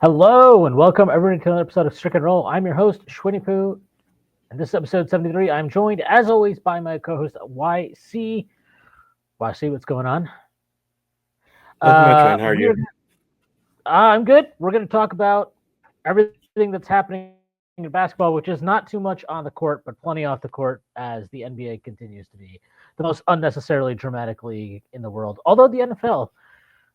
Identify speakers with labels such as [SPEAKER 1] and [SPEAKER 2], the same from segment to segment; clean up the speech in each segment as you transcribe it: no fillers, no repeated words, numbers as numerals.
[SPEAKER 1] Hello and welcome everyone to another episode of Strick and I'm your host, Shwin and this is episode 73. I'm joined, as always, by my co-host, YC. YC, what's going on?
[SPEAKER 2] Nothing much, man. How are you?
[SPEAKER 1] I'm good. We're going to talk about everything that's happening in basketball, which is not too much on the court, but plenty off the court as the NBA continues to be the most unnecessarily dramatic league in the world. Although the NFL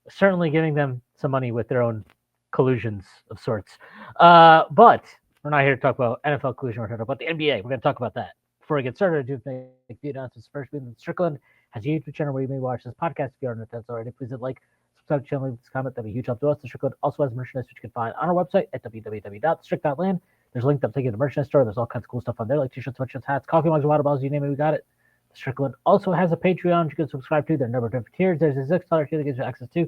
[SPEAKER 1] is certainly giving them some money with their own collusions of sorts. But we're not here to talk about NFL collusion. We're here to talk about the NBA. We're going to talk about that. Before we get started, I do think the announcements first being that Strickland has a YouTube channel where you may watch this podcast if you aren't attending already. Please hit like, subscribe to the channel, leave this comment. That'd be a huge help to us. The Strickland also has merchandise, which you can find on our website at www.strick.land. There's a link that'll take you to the merchandise store. There's all kinds of cool stuff on there, like t-shirts, sweatshirts, hats, coffee mugs, water bottles, you name it, we got it. Strickland also has a Patreon you can subscribe to. There are a number of different tiers. There's a $6 tier that gives you access to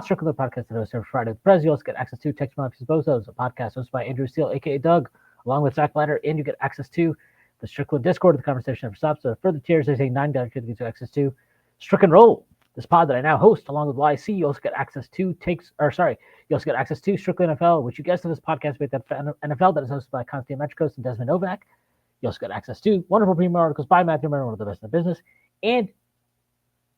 [SPEAKER 1] Strickland podcast that hosts every Friday with Prez. You also get access to Text My Life Bozos, a podcast hosted by Andrew Steele, aka Doug, along with Zach Ladder, and you get access to the Strickland Discord. The conversation never stops. So further tiers, there's a $9 tier that gives you access to Strick and Roll, this pod that I now host along with YC. You also get access to you also get access to Strickland NFL, which you guessed in this podcast with that NFL that is hosted by Constantine Metricos and Desmond Novak. You also get access to wonderful premium articles by Matthew Murray, one of the best in the business. And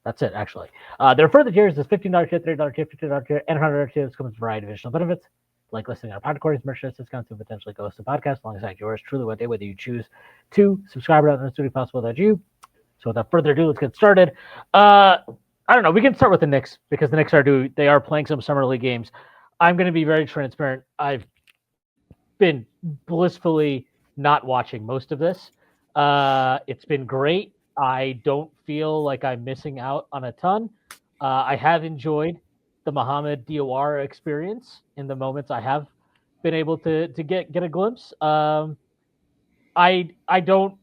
[SPEAKER 1] that's it, actually. There are further tiers. There's $15 tier, $30 tier, $50 tier, and $100 tier. This comes with a variety of additional benefits, like listening to our podcast, merchandise discounts, and potentially go to podcast alongside yours truly one day, whether you choose to subscribe or not. It's really possible that you. So without further ado, let's get started. I don't know. We can start with the Knicks because the Knicks they are playing some summer league games. I'm going to be very transparent. I've been blissfully not watching most of this. It's been great. I don't feel like I'm missing out on a ton. I have enjoyed the Mohamed Diawara experience in the moments I have been able to get a glimpse. I don't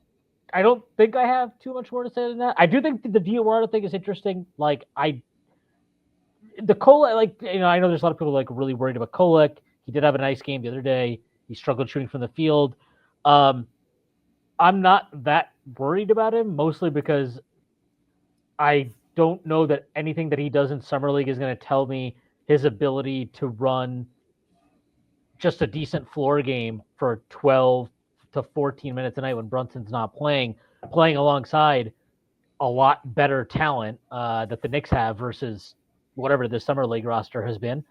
[SPEAKER 1] think I have too much more to say than that. I do think the Diawara thing is interesting. The Kolek, I know there's a lot of people really worried about Kolek. He did have a nice game the other day. He struggled shooting from the field. I'm not that worried about him, mostly because I don't know that anything that he does in Summer League is going to tell me his ability to run just a decent floor game for 12 to 14 minutes a night when Brunson's not playing alongside a lot better talent that the Knicks have versus whatever the Summer League roster has been.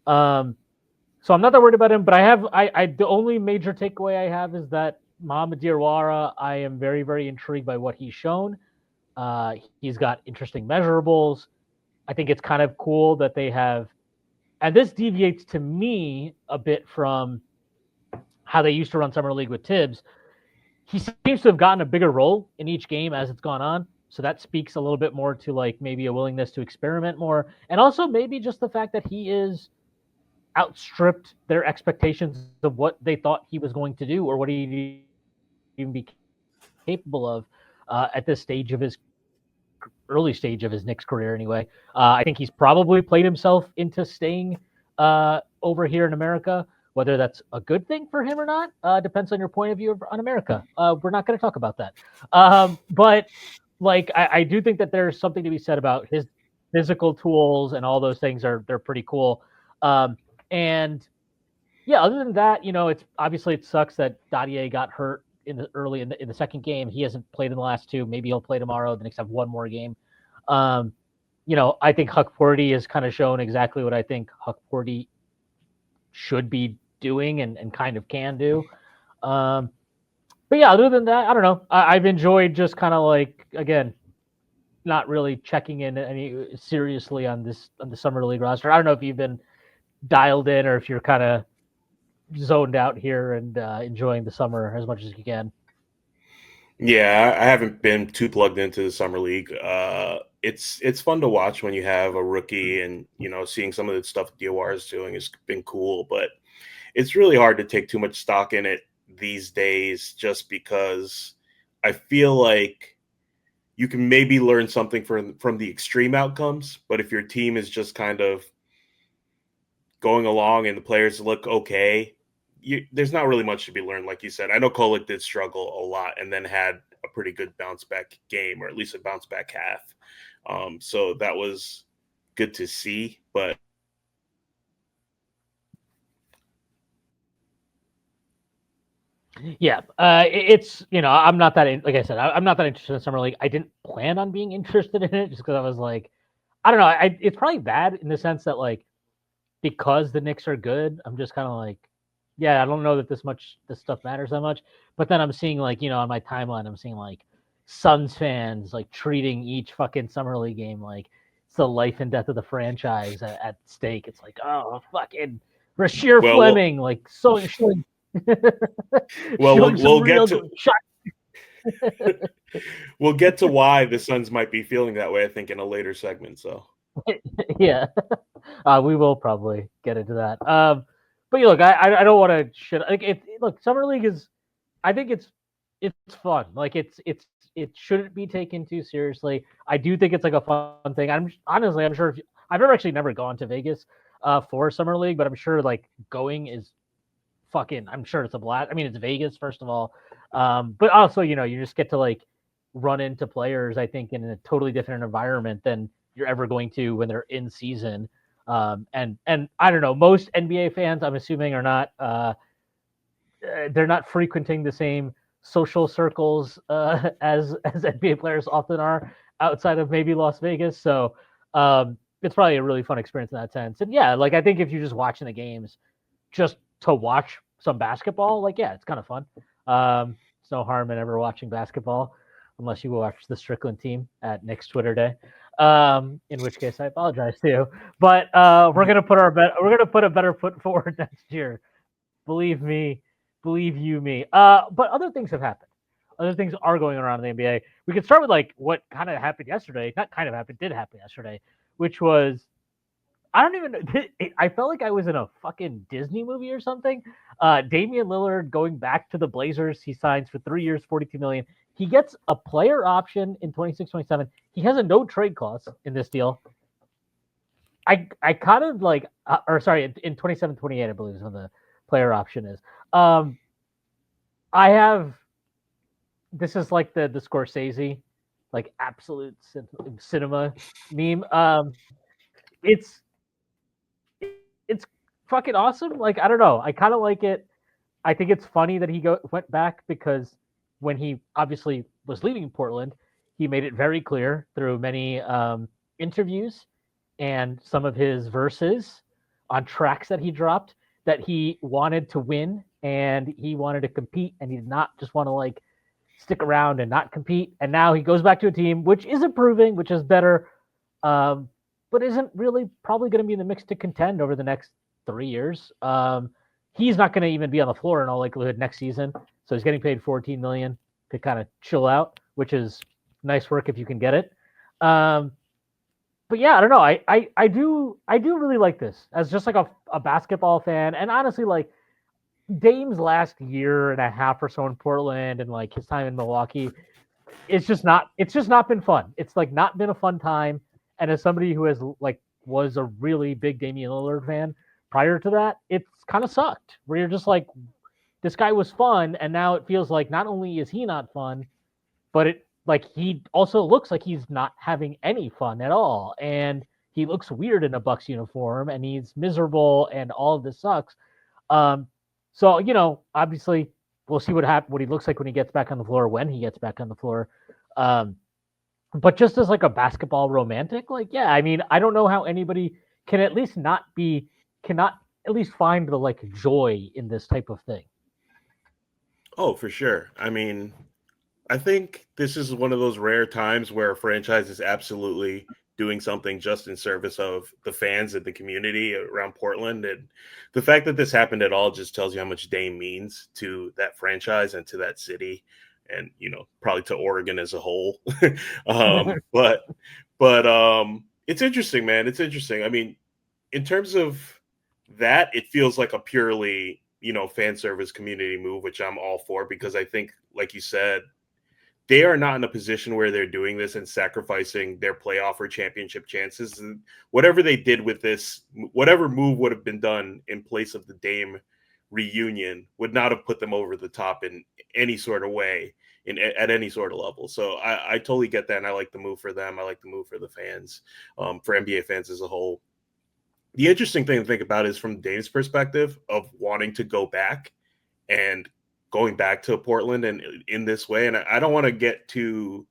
[SPEAKER 1] So I'm not that worried about him, but the only major takeaway I have is that Mohamed Diawara, I am very, very intrigued by what he's shown. He's got interesting measurables. I think it's kind of cool that they have, and this deviates to me a bit from how they used to run Summer League with Tibbs. He seems to have gotten a bigger role in each game as it's gone on. So that speaks a little bit more to maybe a willingness to experiment more. And also maybe just the fact that he is outstripped their expectations of what they thought he was going to do or what he'd even be capable of at this stage of his early stage of his Knicks career anyway. I think he's probably played himself into staying over here in America. Whether that's a good thing for him or not depends on your point of view on America. We're not going to talk about that. But I do think that there's something to be said about his physical tools and all those things they're pretty cool. And yeah, other than that, it's obviously it sucks that Dadier got hurt in the second game. He hasn't played in the last two. Maybe he'll play tomorrow. The Knicks have one more game. I think Huck Purdy has kind of shown exactly what I think Huck Purdy should be doing and kind of can do. But yeah, other than that, I don't know. I've enjoyed just kind of again, not really checking in any seriously on the Summer League roster. I don't know if you've been dialed in or if you're kind of zoned out here and enjoying the summer as much as you can.
[SPEAKER 2] Yeah, I haven't been too plugged into the summer league. It's fun to watch when you have a rookie, and seeing some of the stuff Diawara is doing has been cool. But it's really hard to take too much stock in it these days, just because I feel like you can maybe learn something from the extreme outcomes. But if your team is just kind of going along and the players look okay, there's not really much to be learned, like you said. I know Kolek did struggle a lot and then had a pretty good bounce back game, or at least a bounce back half. So that was good to see. But
[SPEAKER 1] Yeah, it's I'm not that like I said, I'm not that interested in summer league. I didn't plan on being interested in it just because I was like, I don't know. It's probably bad in the sense that like because the Knicks are good, I'm just kind of like, yeah, I don't know that this stuff matters that much. But then I'm seeing like on my timeline, I'm seeing like Suns fans like treating each fucking summer league game like it's the life and death of the franchise at stake. It's like, oh fucking Rasheer
[SPEAKER 2] Well, we'll
[SPEAKER 1] Fleming, like so showing
[SPEAKER 2] well
[SPEAKER 1] showing some
[SPEAKER 2] we'll get
[SPEAKER 1] real
[SPEAKER 2] to
[SPEAKER 1] shot.
[SPEAKER 2] we'll get to why the Suns might be feeling that way, I think, in a later segment. So
[SPEAKER 1] Yeah, we will probably get into that. But look, I don't want to shit. Like, look, summer league is. I think it's fun. Like, it shouldn't be taken too seriously. I do think it's like a fun thing. I'm sure I've never gone to Vegas for summer league, but I'm sure like going is fucking. I'm sure it's a blast. I mean, it's Vegas first of all, but also you just get to like run into players. I think in a totally different environment than you're ever going to when they're in season. And I don't know. Most NBA fans, I'm assuming, are not. They're not frequenting the same social circles as NBA players often are outside of maybe Las Vegas. So it's probably a really fun experience in that sense. And yeah, like I think if you're just watching the games, just to watch some basketball, like yeah, it's kind of fun. It's no harm in ever watching basketball, unless you watch the Strickland team at Knicks Twitter Day. In which case I apologize too. But we're gonna put a better foot forward next year. Believe me, believe you me. But other things have happened. Other things are going around in the NBA. We could start with like what kind of happened yesterday. Not kind of happened, did happen yesterday, which was I don't even know. I felt like I was in a fucking Disney movie or something. Damian Lillard going back to the Blazers. He signs for 3 years, 42 million. He gets a player option in 26, 27. He has a no trade clause in this deal. I kind of like, or sorry, in 27, 28, I believe is when the player option is. Um, I have, this is like the Scorsese, like absolute cinema meme. It's, it's fucking awesome. Like, I don't know. I kind of like it. I think it's funny that he went back because when he obviously was leaving Portland, he made it very clear through many interviews and some of his verses on tracks that he dropped that he wanted to win and he wanted to compete and he did not just want to like stick around and not compete. And now he goes back to a team which is improving, which is better, um, but isn't really probably going to be in the mix to contend over the next 3 years. He's not going to even be on the floor in all likelihood next season, so he's getting paid 14 million to kind of chill out, which is nice work if you can get it. But yeah, I don't know. I do really like this as just like a basketball fan, and honestly, like Dame's last year and a half or so in Portland and like his time in Milwaukee, it's just not been fun. It's like not been a fun time. And as somebody who has like was a really big Damian Lillard fan prior to that, it's kind of sucked. Where you're just like, this guy was fun, and now it feels like not only is he not fun, but it like he also looks like he's not having any fun at all, and he looks weird in a Bucks uniform, and he's miserable, and all of this sucks. Um, so obviously, we'll see what he looks like when he gets back on the floor, when he gets back on the floor. Um, but just as like a basketball romantic, like yeah, I mean, I don't know how anybody can at least cannot at least find the like joy in this type of thing.
[SPEAKER 2] oh, for sure. I mean, I think this is one of those rare times where a franchise is absolutely doing something just in service of the fans and the community around Portland. And the fact that this happened at all just tells you how much Dame means to that franchise and to that city and, probably to Oregon as a whole. But it's interesting, man. It's interesting. I mean, in terms of that, it feels like a purely, fan service community move, which I'm all for because I think, like you said, they are not in a position where they're doing this and sacrificing their playoff or championship chances. And whatever they did with this, whatever move would have been done in place of the Dame reunion would not have put them over the top in any sort of way at any sort of level. So I totally get that. And I like the move for them. I like the move for the fans, for NBA fans as a whole. The interesting thing to think about is from Dame's perspective of wanting to go back and going back to Portland and in this way. And I don't want to get too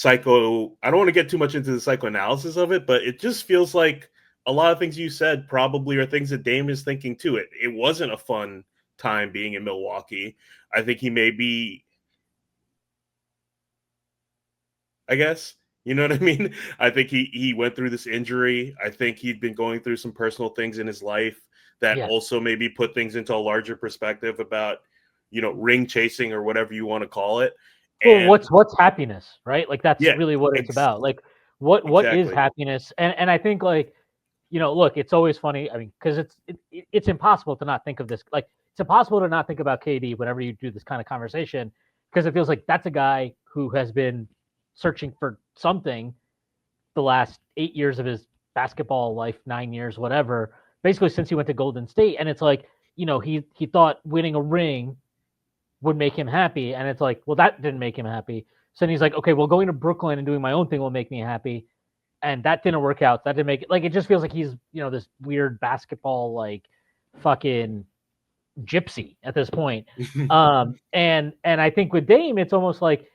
[SPEAKER 2] I don't want to get too much into the psychoanalysis of it, but it just feels like a lot of things you said probably are things that Dame is thinking too. It wasn't a fun time being in Milwaukee. I think he may be, I guess, you know what I mean? I think he went through this injury. I think he'd been going through some personal things in his life that
[SPEAKER 1] Yeah.
[SPEAKER 2] also maybe put things into a larger perspective about, ring chasing or whatever you want to call it.
[SPEAKER 1] Well,
[SPEAKER 2] And
[SPEAKER 1] what's happiness, right? Like that's
[SPEAKER 2] yeah,
[SPEAKER 1] really what it's about. Like what is
[SPEAKER 2] exactly.
[SPEAKER 1] happiness? And I think like look, it's always funny. I mean, because it's impossible to not think of this. Like it's impossible to not think about KD whenever you do this kind of conversation, because it feels like that's a guy who has been searching for something the last 8 years of his basketball life, 9 years, whatever, basically since he went to Golden State. And it's like, he thought winning a ring would make him happy. And it's like, well, that didn't make him happy. So then he's like, okay, well, going to Brooklyn and doing my own thing will make me happy. And that didn't work out. That didn't make it. Like, it just feels like he's, this weird basketball, like, fucking gypsy at this point. And I think with Dame, it's almost like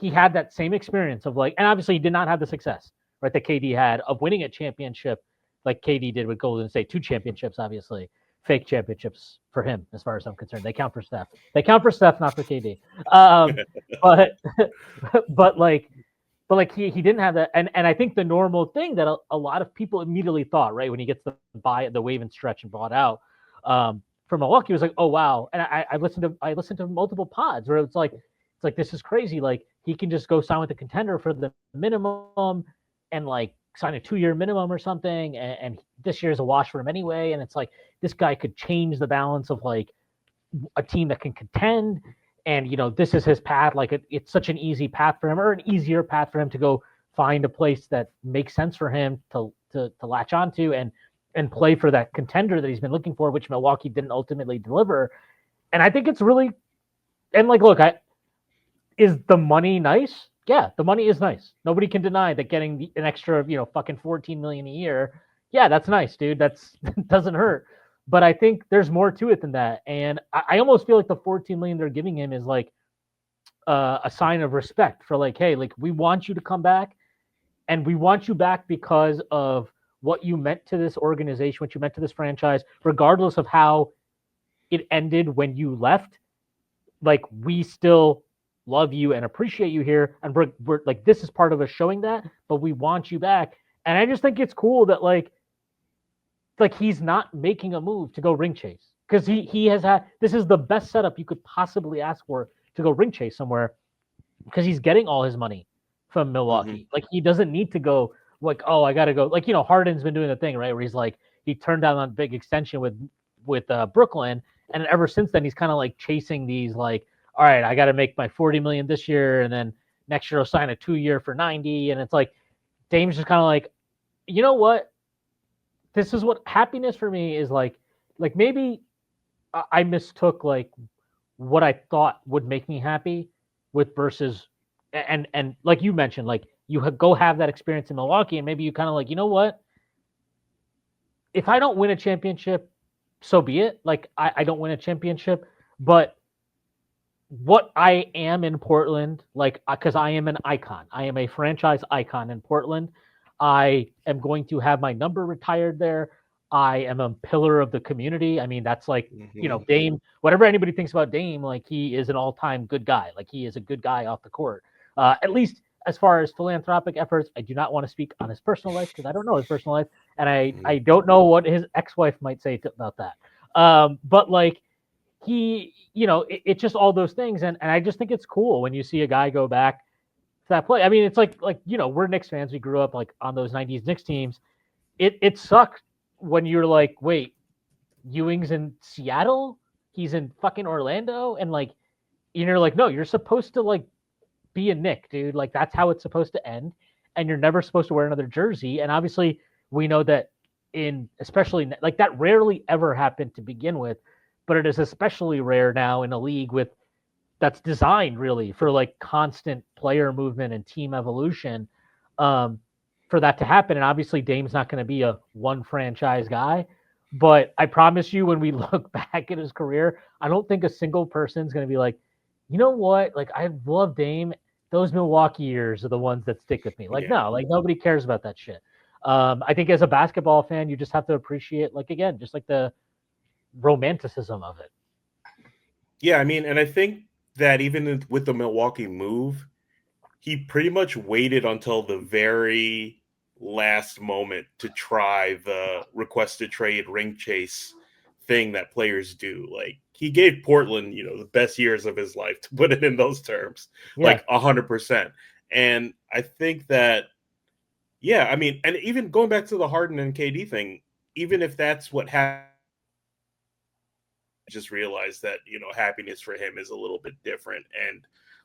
[SPEAKER 1] he had that same experience of like, and obviously he did not have the success, right, that KD had of winning a championship like KD did with Golden State. 2 championships, obviously. Fake championships for him, as far as I'm concerned. They count for Steph. They count for Steph, not for KD. But but like he didn't have that, and I think the normal thing that a lot of people immediately thought, right, when he gets the wave and stretch and bought out from Milwaukee, was like, oh wow. And I listened to multiple pods where it's like this is crazy. Like he can just go sign with the contender for the minimum and like sign a 2-year minimum or something, and this year's a wash for him anyway. And it's like this guy could change the balance of like a team that can contend. And this is his path. Like it's such an easy path for him, or an easier path for him to go find a place that makes sense for him to latch onto and play for that contender that he's been looking for, which Milwaukee didn't ultimately deliver. And I think it's really, and like, look, is the money nice? Yeah, the money is nice. Nobody can deny that getting an extra, fucking $14 million a year. Yeah, that's nice, dude. That's doesn't hurt. But I think there's more to it than that. And I almost feel like the $14 million they're giving him is like a sign of respect for like, hey, like we want you to come back, and we want you back because of what you meant to this organization, what you meant to this franchise, regardless of how it ended when you left. Like we still love you and appreciate you here, and we're like, this is part of us showing that, but we want you back. And I just think it's cool that like he's not making a move to go ring chase, because he has had, this is the best setup you could possibly ask for to go ring chase somewhere, because he's getting all his money from Milwaukee. Like he doesn't need to go like, oh, I gotta go. Like, Harden's been doing the thing, right, where he's like, he turned down that big extension with Brooklyn, and ever since then he's kind of like chasing these like, all right, I got to make my 40 million this year, and then next year I'll sign a 2-year for 90. And it's like Dame's just kind of like, you know what? This is what happiness for me is like maybe I mistook like what I thought would make me happy with versus, and like you mentioned, like you go have that experience in Milwaukee, and maybe you kind of like, you know what? If I don't win a championship, so be it. Like I don't win a championship, but what I am in Portland, like, because I am an icon. I am a franchise icon in Portland. I am going to have my number retired there. I am a pillar of the community. I mean, that's like, Dame, whatever anybody thinks about Dame, like he is an all-time good guy. Like he is a good guy off the court. At least as far as philanthropic efforts, I do not want to speak on his personal life because I don't know his personal life. And I don't know what his ex-wife might say about that. But like, he, it's just all those things. And I just think it's cool when you see a guy go back to that play. I mean, it's like, we're Knicks fans. We grew up like on those 90s Knicks teams. It sucked when you're like, wait, Ewing's in Seattle? He's in fucking Orlando? And like, you're like, no, you're supposed to like be a Knick, dude. Like that's how it's supposed to end. And you're never supposed to wear another jersey. And obviously we know that especially like that rarely ever happened to begin with, but it is especially rare now in a league that's designed really for like constant player movement and team evolution, for that to happen. And obviously Dame's not going to be a one franchise guy, But I promise you, when we look back at his career, I don't think a single person's going to be like, you know what? Like, I love Dame. Those Milwaukee years are the ones that stick with me. Like,
[SPEAKER 2] Yeah.
[SPEAKER 1] no, like nobody cares about that shit. I think as a basketball fan, you just have to appreciate, like, again, just like the romanticism of it.
[SPEAKER 2] Yeah, I mean, and I think that even with the Milwaukee move, he pretty much waited until the very last moment to try the requested trade ring chase thing that players do. Like he gave Portland, the best years of his life to put it in those terms,
[SPEAKER 1] Yeah.
[SPEAKER 2] like 100%. And I think that, yeah, I mean, and even going back to the Harden and KD thing, even if that's what happened, just realized that happiness for him is a little bit different and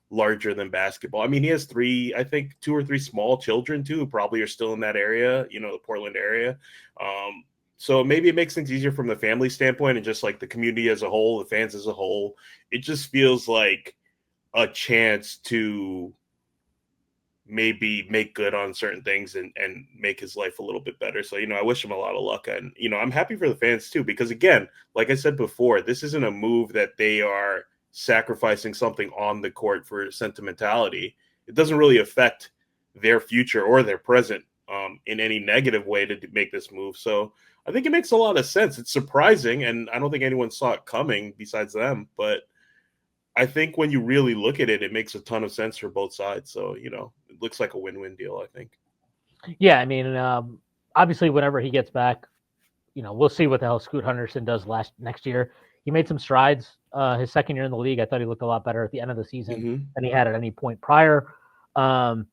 [SPEAKER 2] larger than basketball. I mean, he has I think two or three small children too, who probably are still in that area, the Portland area. So maybe it makes things easier from the family standpoint and just like the community as a whole, the fans as a whole. It just feels like a chance to maybe make good on certain things and make his life a little bit better. So, I wish him a lot of luck. And, I'm happy for the fans too, because again, like I said before, this isn't a move that they are sacrificing something on the court for sentimentality. It doesn't really affect their future or their present in any negative way to make this move. So I think it makes a lot of sense. It's surprising, and I don't think anyone saw it coming besides them, but I think when you really look at it, it makes a ton of sense for both sides. So, it looks like a win-win deal, I think.
[SPEAKER 1] Yeah. I mean, obviously, whenever he gets back, we'll see what the hell Scoot Henderson does next year. He made some strides his second year in the league. I thought he looked a lot better at the end of the season than he had at any point prior. How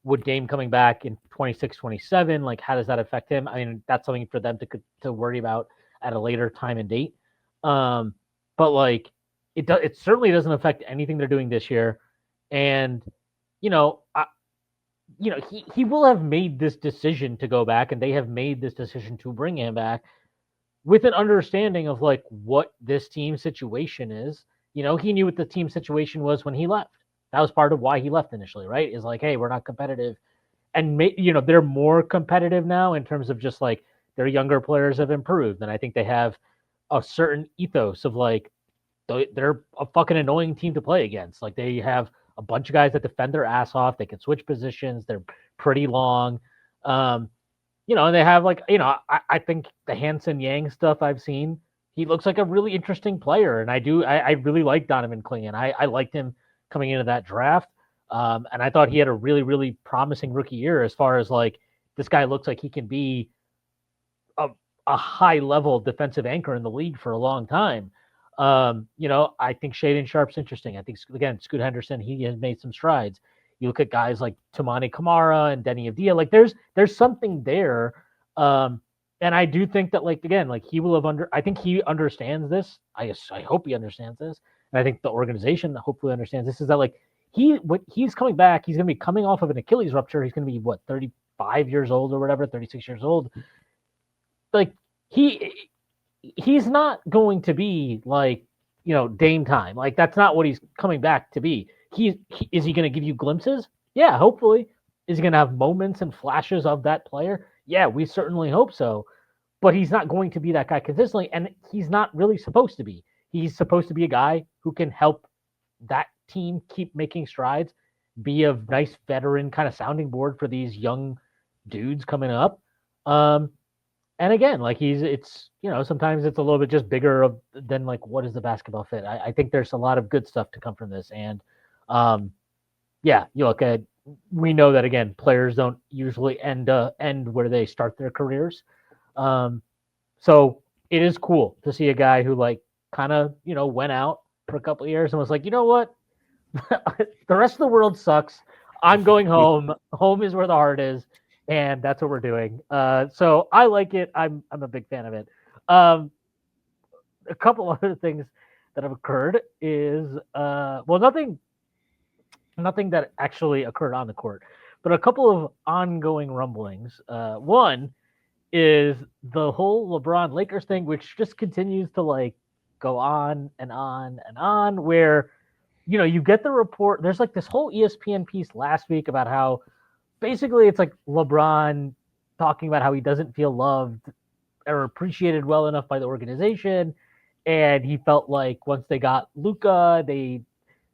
[SPEAKER 1] would Dame coming back in 26, 27, like, how does that affect him? I mean, that's something for them to worry about at a later time and date. But like, it certainly doesn't affect anything they're doing this year. And, I, he will have made this decision to go back, and they have made this decision to bring him back with an understanding of like what this team situation is. He knew what the team situation was when he left. That was part of why he left initially, right? Is like, hey, we're not competitive, and they're more competitive now in terms of just like their younger players have improved, and I think they have a certain ethos of like they're a fucking annoying team to play against. Like they have a bunch of guys that defend their ass off. They can switch positions. They're pretty long. And they have like, I think the Hanson Yang stuff I've seen, he looks like a really interesting player. And I really like Donovan Clingan. I liked him coming into that draft. And I thought he had a really, really promising rookie year as far as like, this guy looks like he can be a high level defensive anchor in the league for a long time. I think Shaden Sharp's interesting. I think, again, Scoot Henderson, he has made some strides. You look at guys like Tamani Kamara and Denny Avdia, like there's something there. And I do think that, like, again, like he will have I think he understands this. I hope he understands this. And I think the organization hopefully understands this, is that like when he's coming back, he's going to be coming off of an Achilles rupture. He's going to be 35 years old or whatever, 36 years old. Like he's not going to be like, Dame time. Like that's not what he's coming back to be. Is he going to give you glimpses? Yeah, hopefully. Is he going to have moments and flashes of that player? Yeah, we certainly hope so. But he's not going to be that guy consistently, and he's not really supposed to be. He's supposed to be a guy who can help that team keep making strides, be a nice veteran kind of sounding board for these young dudes coming up. And again, like it's sometimes it's a little bit just bigger than like what is the basketball fit. I think there's a lot of good stuff to come from this, and yeah, you look at, we know that again, players don't usually end where they start their careers. So it is cool to see a guy who like kind of went out for a couple of years and was like, you know what, the rest of the world sucks. I'm going home. Home is where the heart is, and that's what we're doing. So I like it. I'm a big fan of it. A couple other things that have occurred is nothing that actually occurred on the court, but a couple of ongoing rumblings. One is the whole LeBron Lakers thing, which just continues to like go on and on and on, where you get the report. There's like this whole ESPN piece last week about how basically it's like LeBron talking about how he doesn't feel loved or appreciated well enough by the organization, and he felt like once they got Luka, they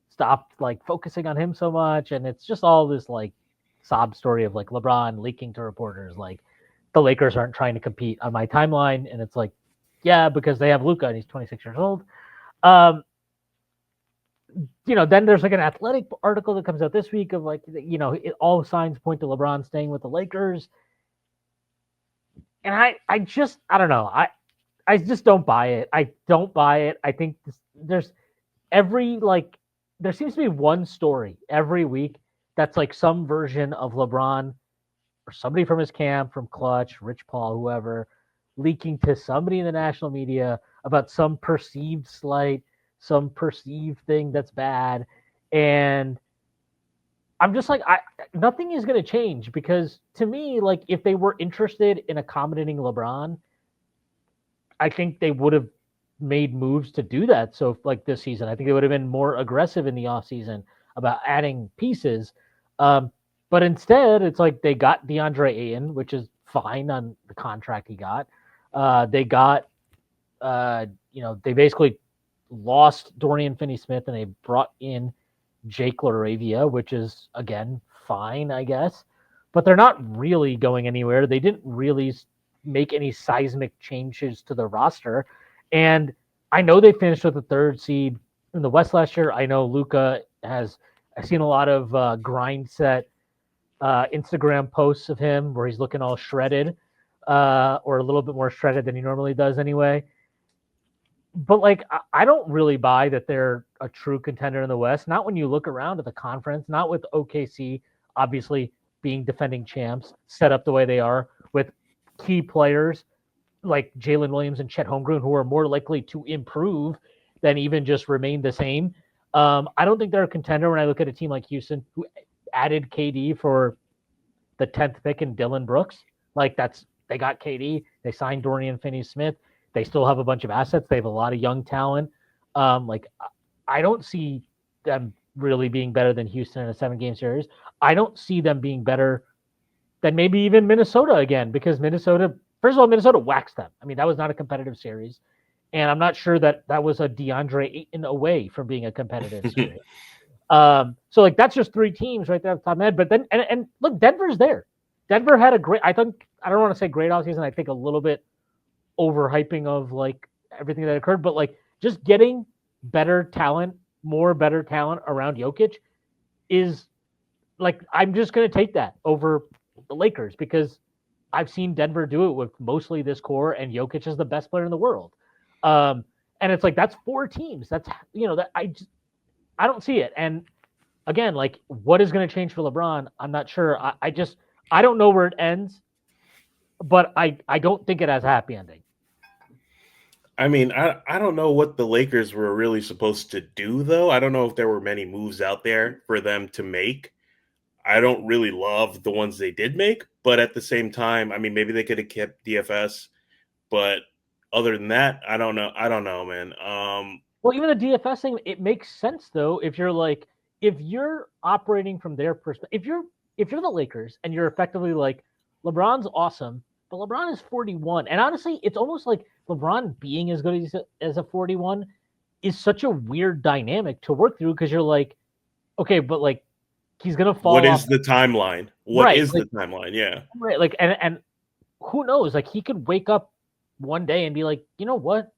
[SPEAKER 1] stopped like focusing on him so much, and it's just all this like sob story of like LeBron leaking to reporters like the Lakers aren't trying to compete on my timeline, and it's like, yeah, because they have Luka and he's 26 years old. Then there's like an athletic article that comes out this week of like, all signs point to LeBron staying with the Lakers. And I don't know. I just don't buy it. I don't buy it. I think there's there seems to be one story every week that's like some version of LeBron or somebody from his camp, from Clutch, Rich Paul, whoever, leaking to somebody in the national media about some perceived slight, some perceived thing that's bad. And I'm just like, nothing is going to change, because to me, like, if they were interested in accommodating LeBron, I think they would have made moves to do that. So like this season, I think they would have been more aggressive in the offseason about adding pieces. But instead, it's like they got DeAndre Ayton, which is fine on the contract he got. They got, they basically lost Dorian Finney-Smith, and they brought in Jake LaRavia, which is, again, fine, I guess. But they're not really going anywhere. They didn't really make any seismic changes to the roster. And I know they finished with the third seed in the West last year. I know Luka I've seen a lot of grind set Instagram posts of him where he's looking all shredded, or a little bit more shredded than he normally does anyway. But like, I don't really buy that they're a true contender in the West. Not when you look around at the conference, not with OKC obviously being defending champs, set up the way they are, with key players like Jalen Williams and Chet Holmgren, who are more likely to improve than even just remain the same. I don't think they're a contender when I look at a team like Houston, who added KD for the 10th pick in Dylan Brooks. Like, they got KD, they signed Dorian Finney-Smith. They still have a bunch of assets. They have a lot of young talent. I don't see them really being better than Houston in a 7-game series. I don't see them being better than maybe even Minnesota again, because first of all, Minnesota waxed them. I mean, that was not a competitive series. And I'm not sure that was a DeAndre Ayton away from being a competitive series. So like, that's just 3 teams right there at the top of my head. But then, and look, Denver's there. Denver had a great, I don't want to say great offseason. I think a little bit overhyping of like everything that occurred, but like, just getting more better talent around Jokic is like, I'm just going to take that over the Lakers, because I've seen Denver do it with mostly this core, and Jokic is the best player in the world. And it's like, that's 4 teams. That's, that I don't see it. And again, like, what is going to change for LeBron? I'm not sure. I don't know where it ends, but I don't think it has a happy ending.
[SPEAKER 2] I mean, I don't know what the Lakers were really supposed to do, though. I don't know if there were many moves out there for them to make. I don't really love the ones they did make, but at the same time, I mean, maybe they could have kept DFS, but other than that, I don't know. I don't know, man.
[SPEAKER 1] Well, even the DFS thing, it makes sense though. If you're operating from their perspective, if you're the Lakers and you're effectively like, LeBron's awesome, but LeBron is 41. And honestly, it's almost like LeBron being as good as a 41 is such a weird dynamic to work through, because you're like, okay, but like, he's gonna fall.
[SPEAKER 2] What is the timeline? What is the timeline? Yeah.
[SPEAKER 1] Right. Like, and who knows? Like, he could wake up one day and be like, you know what?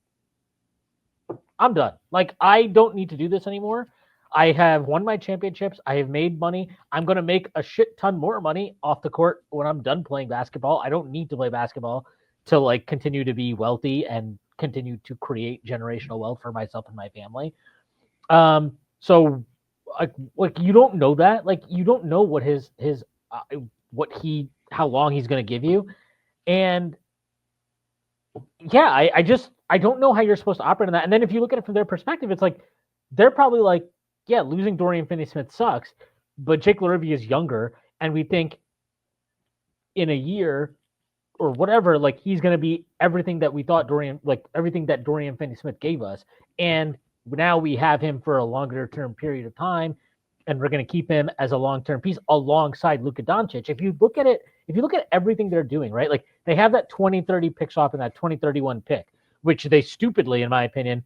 [SPEAKER 1] I'm done. Like, I don't need to do this anymore. I have won my championships. I have made money. I'm going to make a shit ton more money off the court when I'm done playing basketball. I don't need to play basketball to like continue to be wealthy and continue to create generational wealth for myself and my family. So like you don't know that. Like, you don't know what how long he's going to give you. And yeah, I don't know how you're supposed to operate on that. And then if you look at it from their perspective, it's like, they're probably like, yeah, losing Dorian Finney-Smith sucks, but Jake LaRavia is younger, and we think in a year or whatever, like, he's going to be everything that we thought everything that Dorian Finney-Smith gave us. And now we have him for a longer term period of time. and we're going to keep him as a long-term piece alongside Luka Doncic. If you look at everything they're doing, right? Like they have that 2030 pick swap and that 2031 pick, which they stupidly, in my opinion,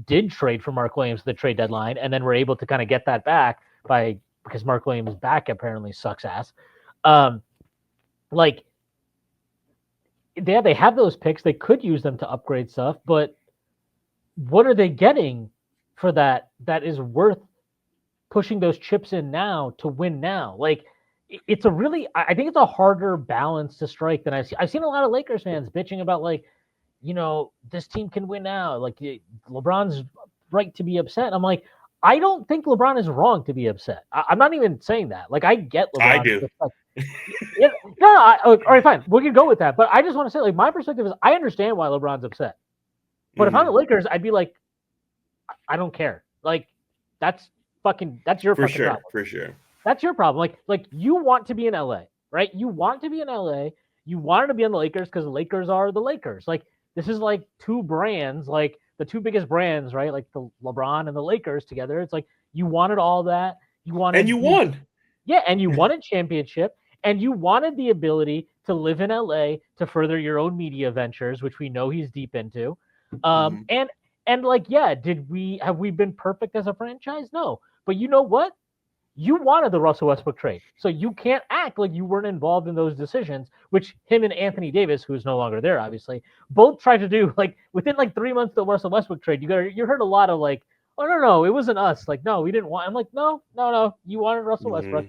[SPEAKER 1] did trade for Mark Williams at the trade deadline, and then were able to kind of get that back because Mark Williams' back apparently sucks ass. Like they have those picks. They could use them to upgrade stuff, but what are they getting for that is worth pushing those chips in now to win now? Like it's a really, I think it's a harder balance to strike than I've seen. I've seen a lot of Lakers fans bitching about like, this team can win now. Like LeBron's right to be upset. I'm like, I don't think LeBron is wrong to be upset. I'm not even saying that. Like I get LeBron.
[SPEAKER 2] I do.
[SPEAKER 1] All right, fine. We can go with that. But I just want to say, like, my perspective is I understand why LeBron's upset. But if I'm the Lakers, I'd be like, I don't care. Like, that's your
[SPEAKER 2] for
[SPEAKER 1] fucking
[SPEAKER 2] sure,
[SPEAKER 1] problem.
[SPEAKER 2] for sure.
[SPEAKER 1] That's your problem. Like you want to be in LA, right? You want to be in LA. You wanted to be on the Lakers because the Lakers are the Lakers. Like this is like two brands, like the two biggest brands, right? Like the LeBron and the Lakers together. It's like you wanted all that. You wanted,
[SPEAKER 2] and you won.
[SPEAKER 1] Yeah, and you wanted championship, and you wanted the ability to live in LA to further your own media ventures, which we know he's deep into. And like, yeah, have we been perfect as a franchise? No. But you know what? You wanted the Russell Westbrook trade. So you can't act like you weren't involved in those decisions, which him and Anthony Davis, who's no longer there, obviously, both tried to do. Like within like 3 months of the Russell Westbrook trade, you heard a lot of like, oh no, it wasn't us. Like, no, we didn't want. I'm like, no, you wanted Russell Westbrook.